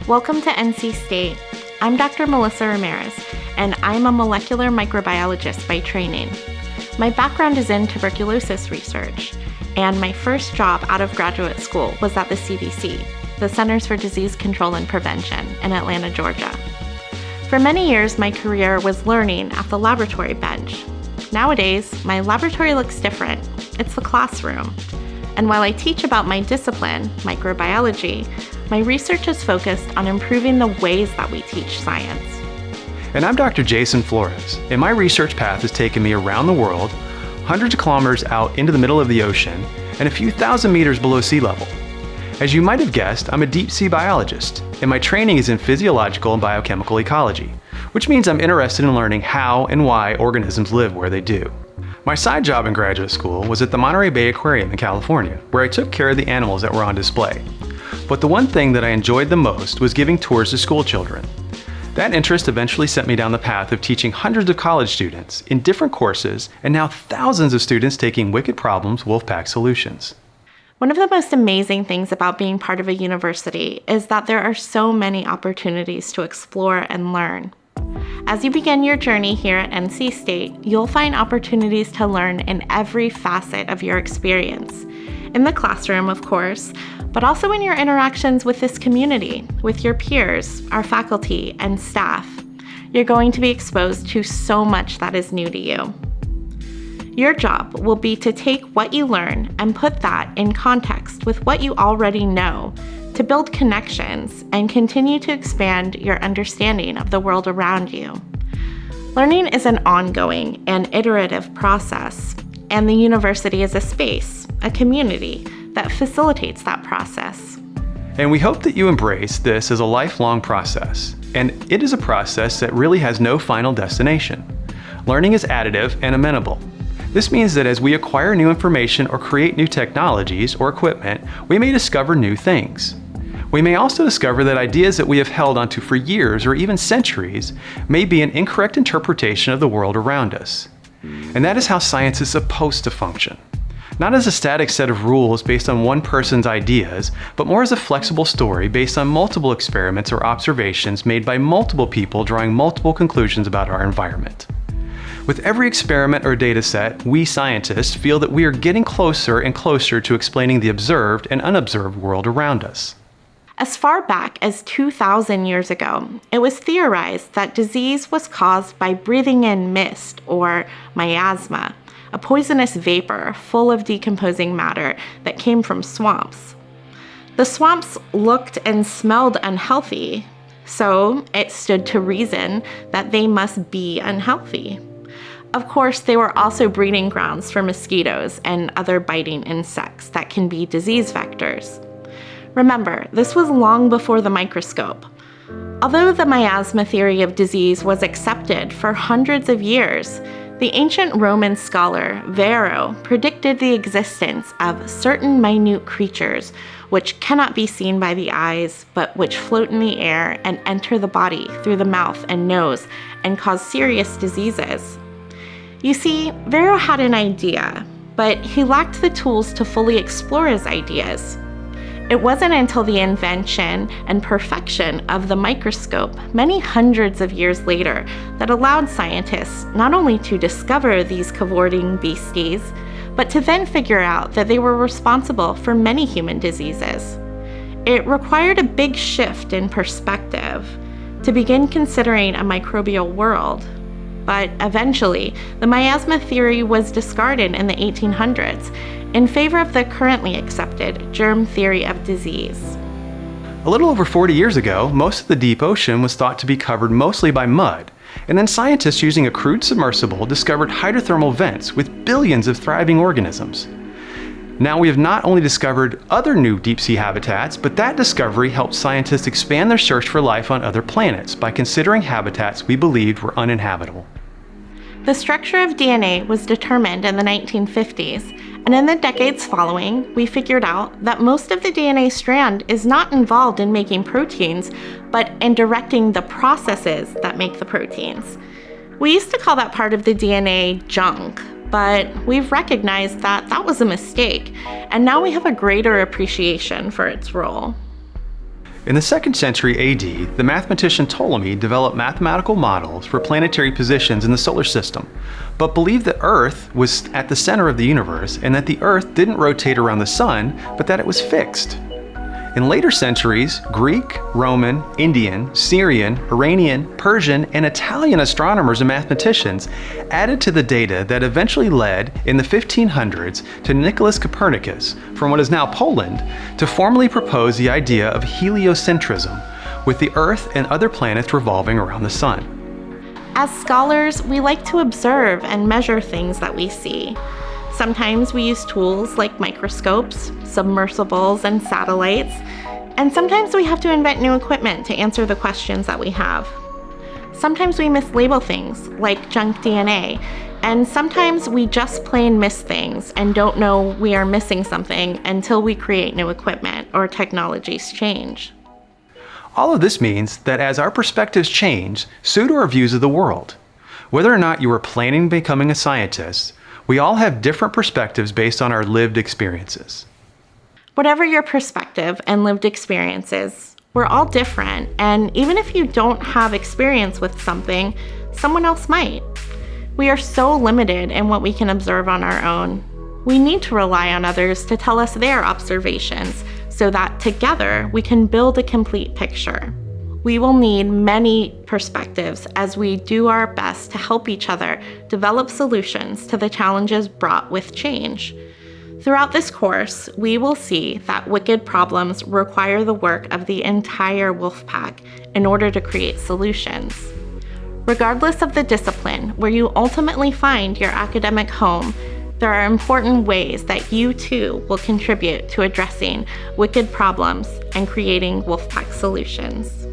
Welcome to NC State. I'm Dr. Melissa Ramirez, and I'm a molecular microbiologist by training. My background is in tuberculosis research, and my first job out of graduate school was at the CDC, the Centers for Disease Control and Prevention, in Atlanta, Georgia. For many years, my career was learning at the laboratory bench. Nowadays, my laboratory looks different. It's the classroom. And while I teach about my discipline, microbiology, my research is focused on improving the ways that we teach science. And I'm Dr. Jason Flores, and my research path has taken me around the world, hundreds of kilometers out into the middle of the ocean, and a few thousand meters below sea level. As you might have guessed, I'm a deep sea biologist, and my training is in physiological and biochemical ecology, which means I'm interested in learning how and why organisms live where they do. My side job in graduate school was at the Monterey Bay Aquarium in California, where I took care of the animals that were on display. But the one thing that I enjoyed the most was giving tours to school children. That interest eventually sent me down the path of teaching hundreds of college students in different courses, and now thousands of students taking Wicked Problems Wolfpack Solutions. One of the most amazing things about being part of a university is that there are so many opportunities to explore and learn. As you begin your journey here at NC State, you'll find opportunities to learn in every facet of your experience. In the classroom, of course, but also in your interactions with this community, with your peers, our faculty, and staff. You're going to be exposed to so much that is new to you. Your job will be to take what you learn and put that in context with what you already know, to build connections and continue to expand your understanding of the world around you. Learning is an ongoing and iterative process, and the university is a space, a community that facilitates that process. And we hope that you embrace this as a lifelong process, and it is a process that really has no final destination. Learning is additive and amenable. This means that as we acquire new information or create new technologies or equipment, we may discover new things. We may also discover that ideas that we have held onto for years or even centuries may be an incorrect interpretation of the world around us. And that is how science is supposed to function. Not as a static set of rules based on one person's ideas, but more as a flexible story based on multiple experiments or observations made by multiple people drawing multiple conclusions about our environment. With every experiment or data set, we scientists feel that we are getting closer and closer to explaining the observed and unobserved world around us. As far back as 2,000 years ago, it was theorized that disease was caused by breathing in mist, or miasma, a poisonous vapor full of decomposing matter that came from swamps. The swamps looked and smelled unhealthy, so it stood to reason that they must be unhealthy. Of course, they were also breeding grounds for mosquitoes and other biting insects that can be disease vectors. Remember, this was long before the microscope. Although the miasma theory of disease was accepted for hundreds of years, the ancient Roman scholar Varro predicted the existence of certain minute creatures which cannot be seen by the eyes, but which float in the air and enter the body through the mouth and nose and cause serious diseases. You see, Varro had an idea, but he lacked the tools to fully explore his ideas. It wasn't until the invention and perfection of the microscope many hundreds of years later that allowed scientists not only to discover these cavorting beasties, but to then figure out that they were responsible for many human diseases. It required a big shift in perspective to begin considering a microbial world. But eventually, the miasma theory was discarded in the 1800s in favor of the currently accepted germ theory of disease. A little over 40 years ago, most of the deep ocean was thought to be covered mostly by mud, and then scientists using a crude submersible discovered hydrothermal vents with billions of thriving organisms. Now we have not only discovered other new deep-sea habitats, but that discovery helped scientists expand their search for life on other planets by considering habitats we believed were uninhabitable. The structure of DNA was determined in the 1950s, and in the decades following, we figured out that most of the DNA strand is not involved in making proteins, but in directing the processes that make the proteins. We used to call that part of the DNA junk, but we've recognized that that was a mistake, and now we have a greater appreciation for its role. In the 2nd century AD, the mathematician Ptolemy developed mathematical models for planetary positions in the solar system, but believed that Earth was at the center of the universe and that the Earth didn't rotate around the sun, but that it was fixed. In later centuries, Greek, Roman, Indian, Syrian, Iranian, Persian, and Italian astronomers and mathematicians added to the data that eventually led, in the 1500s, to Nicholas Copernicus, from what is now Poland, to formally propose the idea of heliocentrism, with the Earth and other planets revolving around the sun. As scholars, we like to observe and measure things that we see. Sometimes we use tools like microscopes, submersibles, and satellites, and sometimes we have to invent new equipment to answer the questions that we have. Sometimes we mislabel things, like junk DNA, and sometimes we just plain miss things and don't know we are missing something until we create new equipment or technologies change. All of this means that as our perspectives change, so do our views of the world. Whether or not you are planning on becoming a scientist, we all have different perspectives based on our lived experiences. Whatever your perspective and lived experiences, we're all different, and even if you don't have experience with something, someone else might. We are so limited in what we can observe on our own. We need to rely on others to tell us their observations so that together we can build a complete picture. We will need many perspectives as we do our best to help each other develop solutions to the challenges brought with change. Throughout this course, we will see that wicked problems require the work of the entire Wolfpack in order to create solutions. Regardless of the discipline where you ultimately find your academic home, there are important ways that you too will contribute to addressing wicked problems and creating Wolfpack solutions.